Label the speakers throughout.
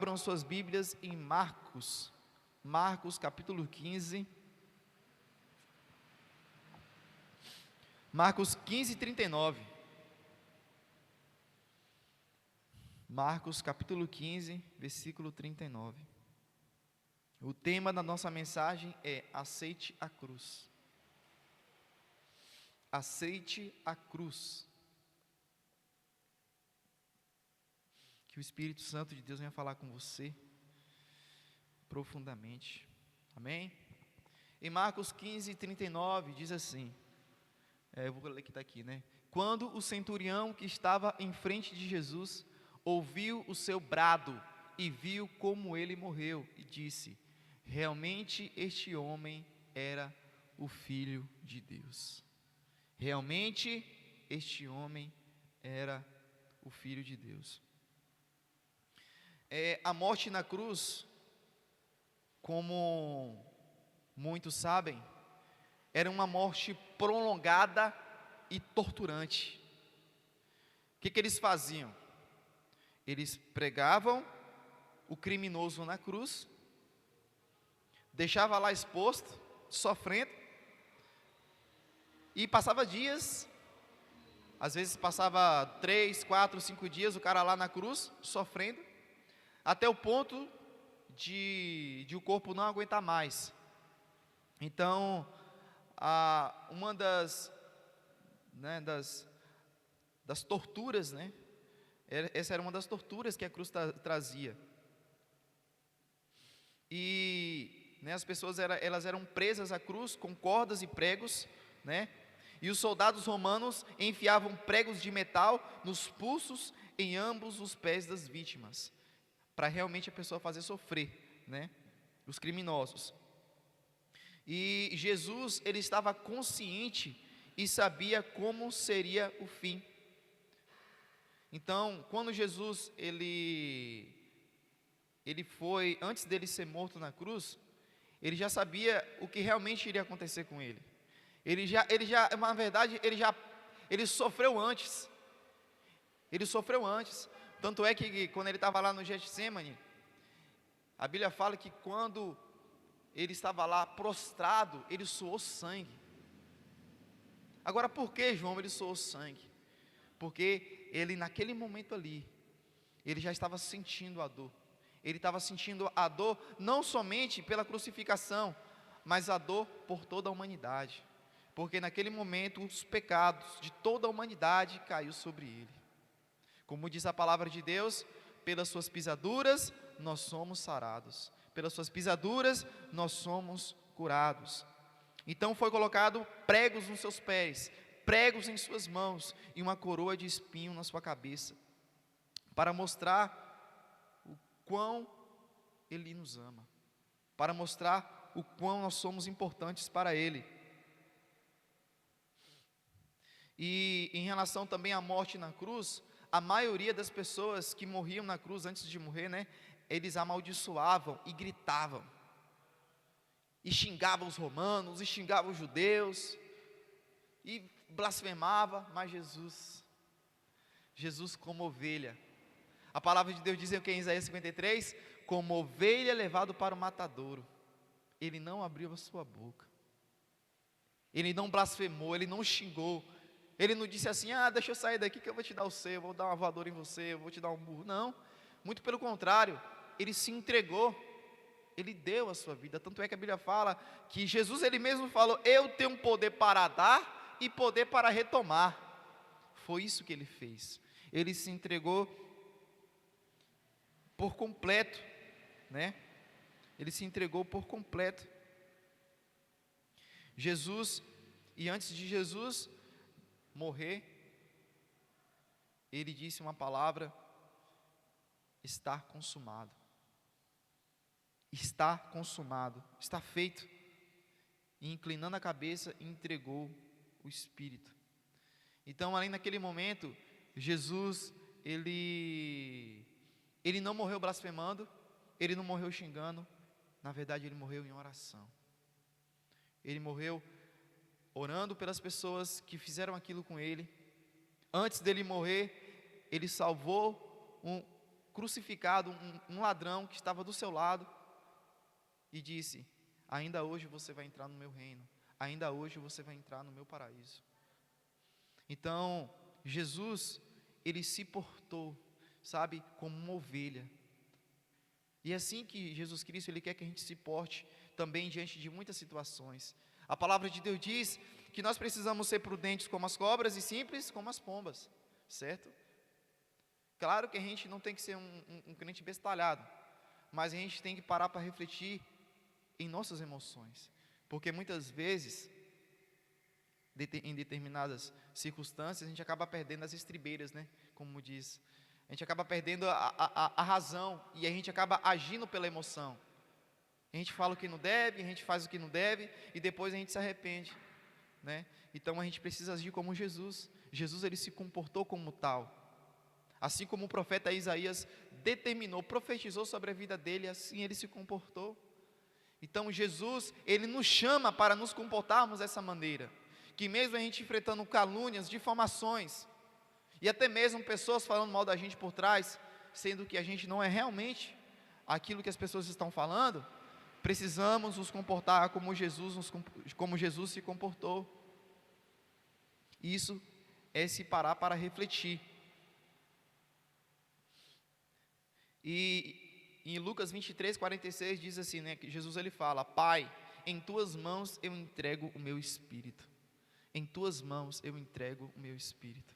Speaker 1: Abram suas Bíblias em Marcos capítulo 15. Marcos 15, 39. Marcos capítulo 15, versículo 39. O tema da nossa mensagem é: aceite a cruz. Aceite a cruz. Que o Espírito Santo de Deus venha falar com você profundamente. Amém? Em Marcos 15, 39 diz assim, eu vou ler que está aqui, né? Quando o centurião que estava em frente de Jesus ouviu o seu brado e viu como ele morreu, e disse: realmente este homem era o Filho de Deus. Realmente este homem era o Filho de Deus. A morte na cruz, como muitos sabem, era uma morte prolongada e torturante. O que eles faziam? Eles pregavam o criminoso na cruz, deixava lá exposto, sofrendo, e passava dias, às vezes passava 3, 4, 5 dias, o cara lá na cruz, sofrendo, até o ponto de o corpo não aguentar mais. Então, uma das torturas, né? Essa era uma das torturas que a cruz trazia. E as pessoas elas eram presas à cruz com cordas e pregos, né? E os soldados romanos enfiavam pregos de metal nos pulsos em ambos os pés das vítimas, para realmente a pessoa fazer sofrer, né? Os criminosos. E Jesus, ele estava consciente e sabia como seria o fim. Então, quando Jesus, ele foi, antes dele ser morto na cruz, ele já sabia o que realmente iria acontecer com ele. Na verdade, ele sofreu antes. Ele sofreu antes. Tanto é que quando ele estava lá no Getsêmani, a Bíblia fala que quando ele estava lá prostrado, ele suou sangue. Agora, por que, João, ele suou sangue? Porque ele, naquele momento ali, ele já estava sentindo a dor. Ele estava sentindo a dor não somente pela crucificação, mas a dor por toda a humanidade. Porque naquele momento os pecados de toda a humanidade caiu sobre ele. Como diz a palavra de Deus, pelas suas pisaduras nós somos sarados. Pelas suas pisaduras nós somos curados. Então foi colocado pregos nos seus pés, pregos em suas mãos e uma coroa de espinho na sua cabeça, para mostrar o quão Ele nos ama, para mostrar o quão nós somos importantes para Ele. E em relação também à morte na cruz, a maioria das pessoas que morriam na cruz antes de morrer, né, eles amaldiçoavam e gritavam, e xingavam os romanos, e xingavam os judeus, e blasfemava. Mas Jesus como ovelha, a palavra de Deus diz em Isaías 53, como ovelha levado para o matadouro, ele não abriu a sua boca, ele não blasfemou, ele não xingou, ele não disse assim: deixa eu sair daqui que eu vou te dar o seu, eu vou dar uma voadora em você, eu vou te dar um burro. Não, muito pelo contrário, ele se entregou, ele deu a sua vida. Tanto é que a Bíblia fala que Jesus, ele mesmo falou: eu tenho poder para dar e poder para retomar. Foi isso que ele fez. Ele se entregou por completo, né? Ele se entregou por completo. Jesus, e antes de Jesus morrer, ele disse uma palavra: está consumado. Está consumado, está feito. E inclinando a cabeça, entregou o Espírito. Então, ali naquele momento, Jesus, ele não morreu blasfemando, ele não morreu xingando, na verdade ele morreu em oração. Ele morreu orando pelas pessoas que fizeram aquilo com ele. Antes dele morrer, ele salvou crucificado um ladrão que estava do seu lado e disse: ainda hoje você vai entrar no meu reino, ainda hoje você vai entrar no meu paraíso. Então, Jesus, ele se portou, sabe, como uma ovelha. E é assim que Jesus Cristo, ele quer que a gente se porte também diante de muitas situações. A palavra de Deus diz que nós precisamos ser prudentes como as cobras e simples como as pombas, certo? Claro que a gente não tem que ser um crente bestalhado, mas a gente tem que parar para refletir em nossas emoções, porque muitas vezes, em determinadas circunstâncias, a gente acaba perdendo as estribeiras, né? Como diz, a gente acaba perdendo a razão, e a gente acaba agindo pela emoção. A gente fala o que não deve, a gente faz o que não deve, e depois a gente se arrepende, né? Então a gente precisa agir como Jesus. Jesus, ele se comportou como tal, assim como o profeta Isaías determinou, profetizou sobre a vida dele, assim ele se comportou. Então Jesus, ele nos chama para nos comportarmos dessa maneira, que mesmo a gente enfrentando calúnias, difamações, e até mesmo pessoas falando mal da gente por trás, sendo que a gente não é realmente aquilo que as pessoas estão falando, precisamos nos comportar como Jesus se comportou. Isso é se parar para refletir. E em Lucas 23:46 diz assim, né, que Jesus, ele fala: Pai, em tuas mãos eu entrego o meu espírito. Em tuas mãos eu entrego o meu espírito.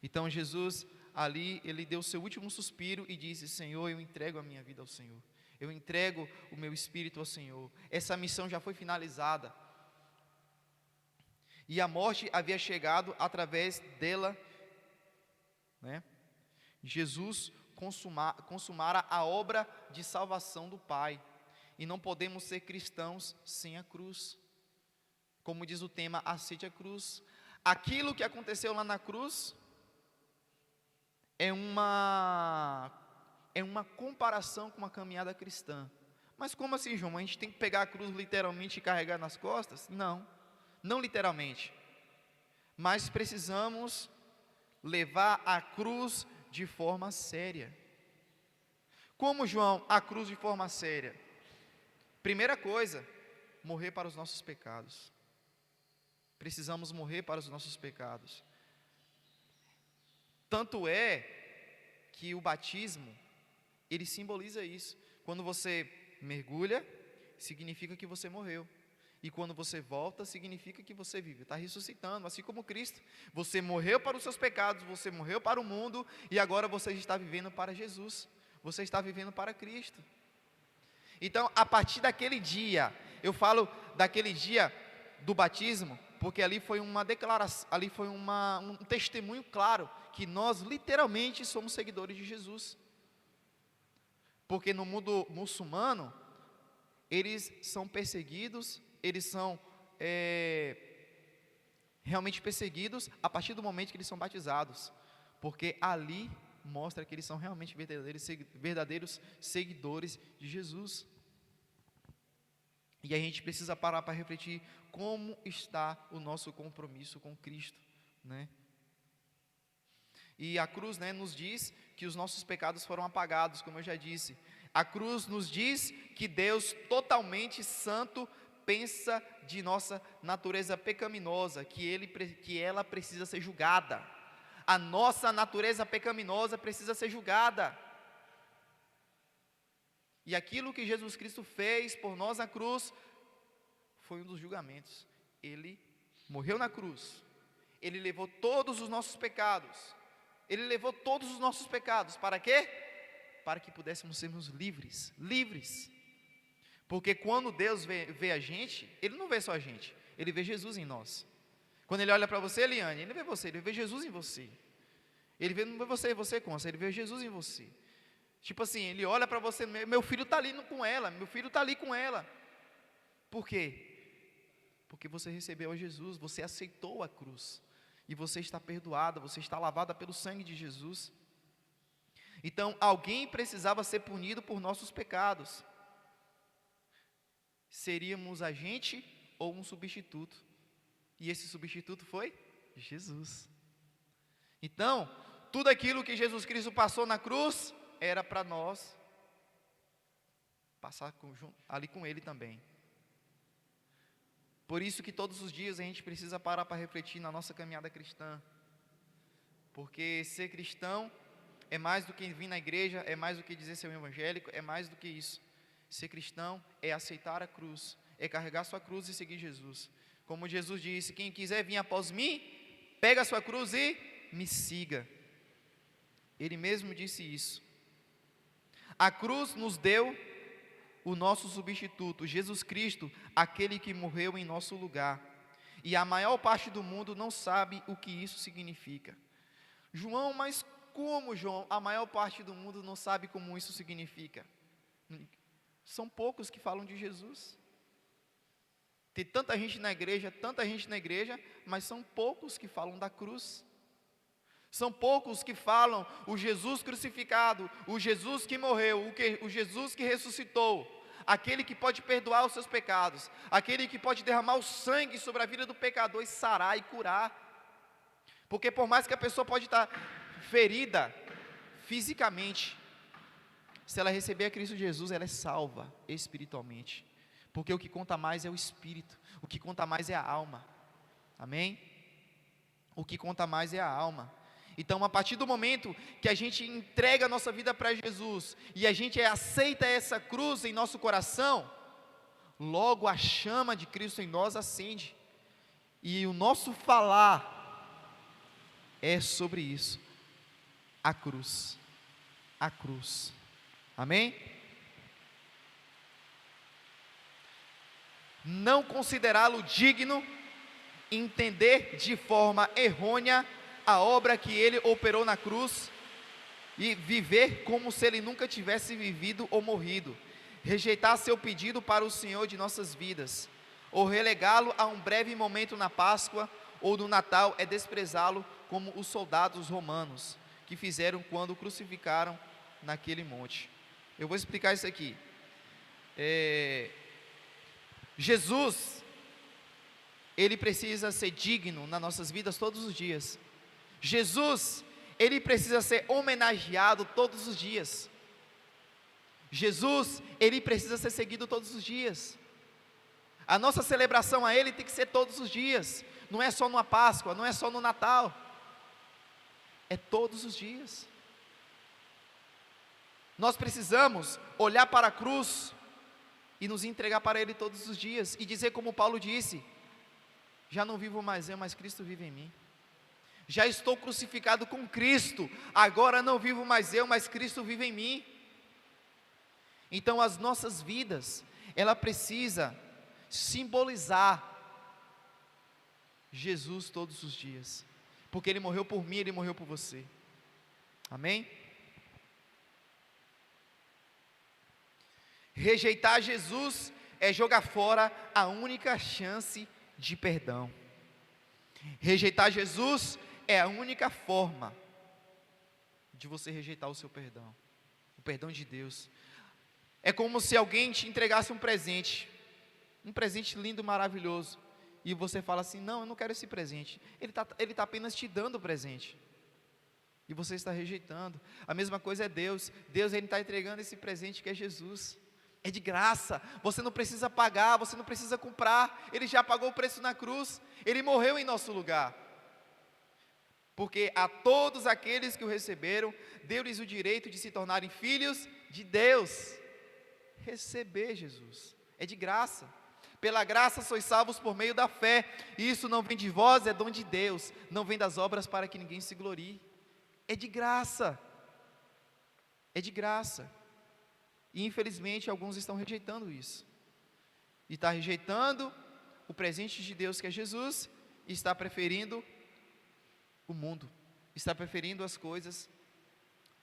Speaker 1: Então Jesus ali, ele deu o seu último suspiro e disse: Senhor, eu entrego a minha vida ao Senhor, eu entrego o meu espírito ao Senhor. Essa missão já foi finalizada, e a morte havia chegado através dela, né? Jesus consumara a obra de salvação do Pai, e não podemos ser cristãos sem a cruz. Como diz o tema, aceite a cruz. Aquilo que aconteceu lá na cruz é uma comparação com uma caminhada cristã. Mas como assim, João? A gente tem que pegar a cruz literalmente e carregar nas costas? Não, não literalmente. Mas precisamos levar a cruz de forma séria. Como, João, a cruz de forma séria? Primeira coisa, morrer para os nossos pecados. Precisamos morrer para os nossos pecados. Tanto é que o batismo, ele simboliza isso. Quando você mergulha, significa que você morreu. E quando você volta, significa que você vive, está ressuscitando, assim como Cristo. Você morreu para os seus pecados, você morreu para o mundo, e agora você está vivendo para Jesus. Você está vivendo para Cristo. Então, a partir daquele dia, eu falo daquele dia do batismo, porque ali foi uma declaração, ali foi um testemunho claro, que nós literalmente somos seguidores de Jesus. Porque no mundo muçulmano, eles são perseguidos, eles são realmente perseguidos a partir do momento que eles são batizados, porque ali mostra que eles são realmente verdadeiros seguidores de Jesus. E a gente precisa parar para refletir como está o nosso compromisso com Cristo, né? E a cruz, né, nos diz que os nossos pecados foram apagados, como eu já disse. A cruz nos diz que Deus, totalmente santo, pensa de nossa natureza pecaminosa, que ela precisa ser julgada. A nossa natureza pecaminosa precisa ser julgada. E aquilo que Jesus Cristo fez por nós na cruz foi um dos julgamentos. Ele morreu na cruz. Ele levou todos os nossos pecados. Ele levou todos os nossos pecados. Para quê? Para que pudéssemos sermos livres. Livres. Porque quando Deus vê a gente, Ele não vê só a gente, Ele vê Jesus em nós. Quando Ele olha para você, Eliane, Ele vê você, Ele vê Jesus em você. Ele não vê você, Consta, Ele vê Jesus em você. Tipo assim, Ele olha para você, meu filho está ali com ela, meu filho está ali com ela. Por quê? Porque você recebeu a Jesus, você aceitou a cruz. E você está perdoada, você está lavada pelo sangue de Jesus. Então, alguém precisava ser punido por nossos pecados. Seríamos a gente ou um substituto. E esse substituto foi Jesus. Então, tudo aquilo que Jesus Cristo passou na cruz era para nós passar ali com Ele também. Por isso que todos os dias a gente precisa parar para refletir na nossa caminhada cristã. Porque ser cristão é mais do que vir na igreja, é mais do que dizer ser um evangélico, é mais do que isso. Ser cristão é aceitar a cruz, é carregar sua cruz e seguir Jesus. Como Jesus disse, quem quiser vir após mim, pega a sua cruz e me siga. Ele mesmo disse isso. A cruz nos deu o nosso substituto, Jesus Cristo, aquele que morreu em nosso lugar. E a maior parte do mundo não sabe o que isso significa. João, mas como, João? A maior parte do mundo não sabe como isso significa. São poucos que falam de Jesus. Tem tanta gente na igreja, mas são poucos que falam da cruz. São poucos que falam o Jesus crucificado, o Jesus que morreu, o Jesus que ressuscitou, aquele que pode perdoar os seus pecados, aquele que pode derramar o sangue sobre a vida do pecador e sarar e curar. Porque por mais que a pessoa pode estar ferida fisicamente, se ela receber a Cristo Jesus, ela é salva espiritualmente. Porque o que conta mais é o espírito, o que conta mais é a alma. Amém? O que conta mais é a alma. Então, a partir do momento que a gente entrega a nossa vida para Jesus e a gente aceita essa cruz em nosso coração, logo a chama de Cristo em nós acende. E o nosso falar é sobre isso. A cruz. A cruz. Amém? Não considerá-lo digno, entender de forma errônea a obra que ele operou na cruz e viver como se ele nunca tivesse vivido ou morrido, rejeitar seu pedido para o Senhor de nossas vidas, ou relegá-lo a um breve momento na Páscoa ou no Natal, é desprezá-lo como os soldados romanos que fizeram quando o crucificaram naquele monte. Eu vou explicar isso aqui. Jesus, ele precisa ser digno nas nossas vidas todos os dias. Jesus, ele precisa ser homenageado todos os dias. Jesus, ele precisa ser seguido todos os dias. A nossa celebração a ele tem que ser todos os dias. Não é só numa Páscoa, não é só no Natal. É todos os dias. Nós precisamos olhar para a cruz e nos entregar para ele todos os dias e dizer como Paulo disse: já não vivo mais eu, mas Cristo vive em mim. Já estou crucificado com Cristo, agora não vivo mais eu, mas Cristo vive em mim. Então as nossas vidas, ela precisa simbolizar Jesus todos os dias, porque Ele morreu por mim, Ele morreu por você. Amém? Rejeitar Jesus é jogar fora a única chance de perdão. Rejeitar Jesus é a única forma de você rejeitar o seu perdão, o perdão de Deus. É como se alguém te entregasse um presente lindo, maravilhoso, e você fala assim: não, eu não quero esse presente. Ele tá apenas te dando o presente, e você está rejeitando. A mesma coisa é Deus. Ele está entregando esse presente que é Jesus. É de graça, você não precisa pagar, você não precisa comprar, Ele já pagou o preço na cruz, Ele morreu em nosso lugar. Porque a todos aqueles que o receberam, deu-lhes o direito de se tornarem filhos de Deus. Receber Jesus, é de graça. Pela graça sois salvos por meio da fé, e isso não vem de vós, é dom de Deus, não vem das obras para que ninguém se glorie. É de graça, é de graça. E infelizmente alguns estão rejeitando isso, e está rejeitando o presente de Deus que é Jesus, e está preferindo o mundo, está preferindo as coisas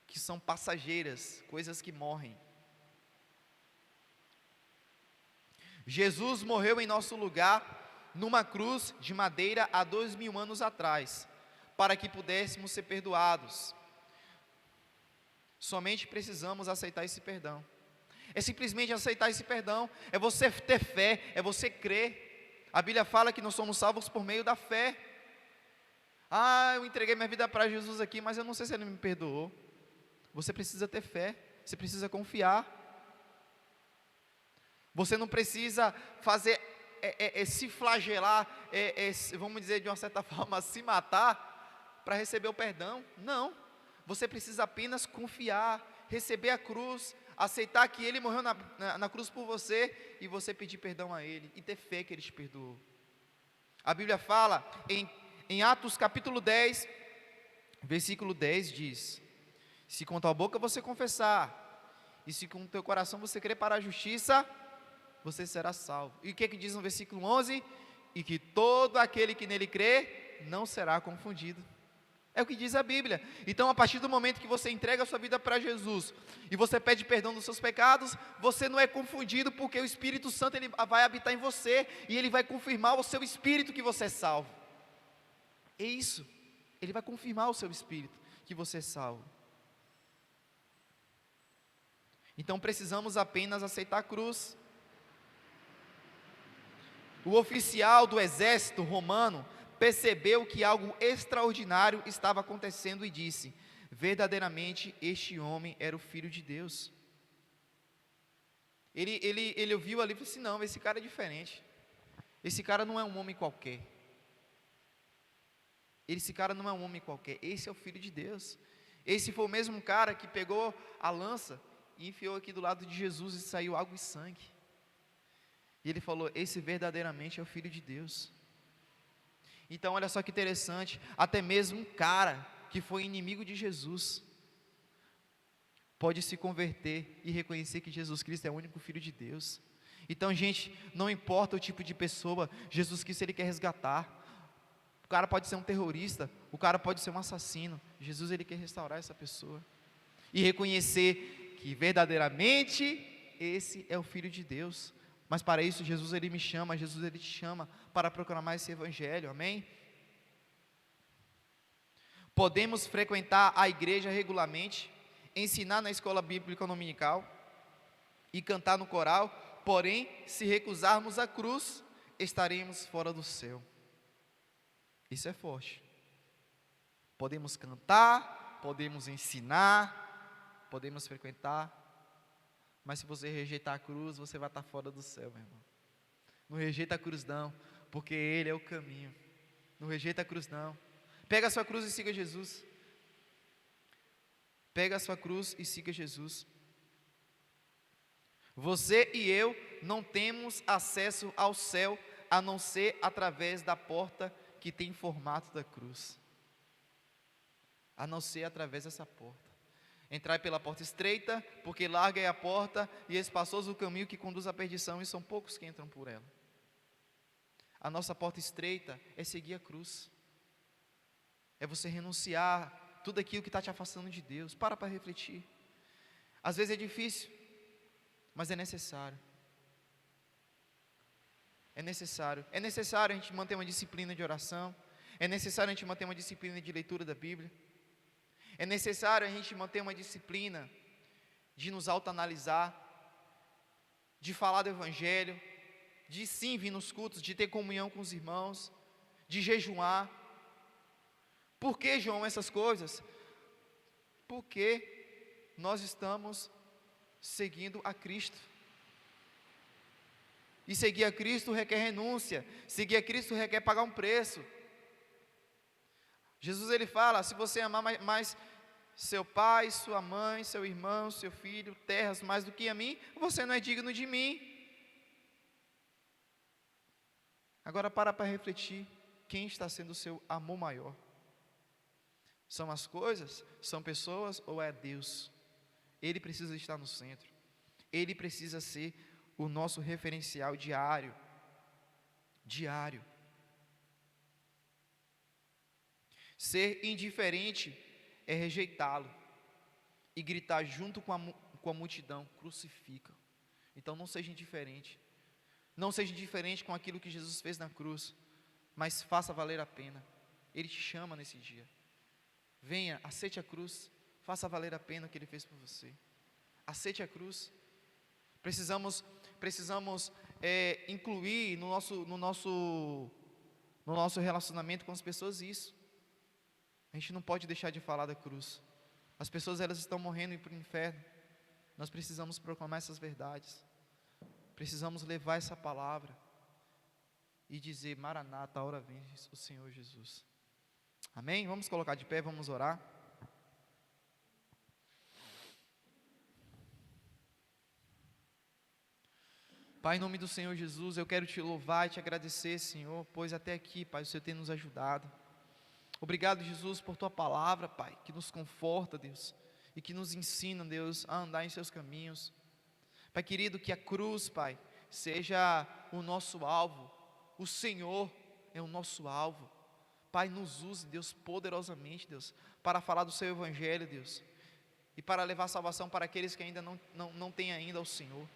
Speaker 1: que são passageiras, coisas que morrem. Jesus morreu em nosso lugar, numa cruz de madeira há 2000 anos atrás, para que pudéssemos ser perdoados. Somente precisamos aceitar esse perdão. É simplesmente aceitar esse perdão, é você ter fé, é você crer. A Bíblia fala que nós somos salvos por meio da fé. Eu entreguei minha vida para Jesus aqui, mas eu não sei se Ele me perdoou. Você precisa ter fé, você precisa confiar. Você não precisa fazer, se flagelar, vamos dizer de uma certa forma, se matar para receber o perdão. Não, você precisa apenas confiar, receber a cruz, aceitar que Ele morreu na cruz por você, e você pedir perdão a Ele, e ter fé que Ele te perdoou. A Bíblia fala, em Atos capítulo 10, versículo 10 diz: se com tua boca você confessar, e se com o teu coração você crer para a justiça, você será salvo. E o que diz no versículo 11? E que todo aquele que nele crê, não será confundido. É o que diz a Bíblia. Então, a partir do momento que você entrega a sua vida para Jesus, e você pede perdão dos seus pecados, você não é confundido, porque o Espírito Santo ele vai habitar em você, e ele vai confirmar o seu espírito que você é salvo. É isso, ele vai confirmar o seu espírito que você é salvo. Então precisamos apenas aceitar a cruz. O oficial do exército romano percebeu que algo extraordinário estava acontecendo e disse: verdadeiramente este homem era o Filho de Deus. Ele ouviu ali e falou assim: não, esse cara é diferente, esse cara não é um homem qualquer, esse cara não é um homem qualquer, esse é o Filho de Deus. Esse foi o mesmo cara que pegou a lança e enfiou aqui do lado de Jesus e saiu água e sangue. E ele falou: esse verdadeiramente é o Filho de Deus. Então olha só que interessante, até mesmo um cara que foi inimigo de Jesus pode se converter e reconhecer que Jesus Cristo é o único Filho de Deus. Então, gente, não importa o tipo de pessoa, Jesus Cristo ele quer resgatar. O cara pode ser um terrorista, o cara pode ser um assassino, Jesus ele quer restaurar essa pessoa e reconhecer que verdadeiramente esse é o Filho de Deus. Mas para isso Jesus ele me chama, Jesus ele te chama para proclamar esse evangelho, amém? Podemos frequentar a igreja regularmente, ensinar na escola bíblica dominical e cantar no coral, porém, se recusarmos a cruz, estaremos fora do céu. Isso é forte. Podemos cantar, podemos ensinar, podemos frequentar, mas se você rejeitar a cruz, você vai estar fora do céu, meu irmão. Não rejeita a cruz não, porque Ele é o caminho. Não rejeita a cruz não. Pega a sua cruz e siga Jesus. Pega a sua cruz e siga Jesus. Você e eu não temos acesso ao céu, a não ser através da porta que tem formato da cruz. A não ser através dessa porta. Entrai pela porta estreita, porque larga é a porta e espaçoso o caminho que conduz à perdição, e são poucos que entram por ela. A nossa porta estreita é seguir a cruz, é você renunciar tudo aquilo que está te afastando de Deus. Para refletir. Às vezes é difícil, mas é necessário. É necessário a gente manter uma disciplina de oração, é necessário a gente manter uma disciplina de leitura da Bíblia. É necessário a gente manter uma disciplina de nos autoanalisar, de falar do Evangelho, de sim vir nos cultos, de ter comunhão com os irmãos, de jejuar. Por que, João, essas coisas? Porque nós estamos seguindo a Cristo. E seguir a Cristo requer renúncia, seguir a Cristo requer pagar um preço. Jesus ele fala: se você amar mais seu pai, sua mãe, seu irmão, seu filho, terras mais do que a mim, você não é digno de mim. Agora para refletir, quem está sendo o seu amor maior? São as coisas, são pessoas ou é Deus? Ele precisa estar no centro, Ele precisa ser o nosso referencial diário. Ser indiferente é rejeitá-lo e gritar junto com a multidão: crucifica. Então não seja indiferente, não seja indiferente com aquilo que Jesus fez na cruz, mas faça valer a pena. Ele te chama nesse dia. Venha, aceite a cruz, faça valer a pena o que Ele fez por você. Aceite a cruz. Precisamos incluir no nosso relacionamento com as pessoas isso. A gente não pode deixar de falar da cruz. As pessoas, elas estão morrendo e ir para o inferno. Nós precisamos proclamar essas verdades. Precisamos levar essa palavra e dizer: Maranata, a hora vem o Senhor Jesus. Amém? Vamos colocar de pé, vamos orar. Pai, em nome do Senhor Jesus, eu quero te louvar e te agradecer, Senhor, pois até aqui, Pai, o Senhor tem nos ajudado. Obrigado, Jesus, por tua palavra, Pai, que nos conforta, Deus, e que nos ensina, Deus, a andar em seus caminhos. Pai querido, que a cruz, Pai, seja o nosso alvo. O Senhor é o nosso alvo. Pai, nos use, Deus, poderosamente, Deus, para falar do seu evangelho, Deus, e para levar salvação para aqueles que ainda não têm ainda ao Senhor.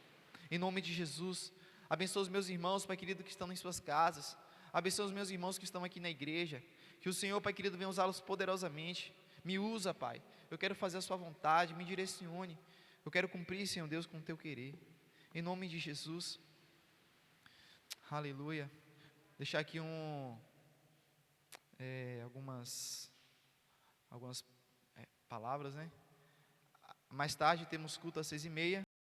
Speaker 1: Em nome de Jesus, abençoa os meus irmãos, Pai querido, que estão em suas casas. Abençoa os meus irmãos que estão aqui na igreja. Que o Senhor, Pai querido, venha usá-los poderosamente. Me usa, Pai. Eu quero fazer a sua vontade, me direcione. Eu quero cumprir, Senhor Deus, com o teu querer. Em nome de Jesus. Aleluia. Deixar aqui algumas palavras, né? Mais tarde temos culto às 6h30.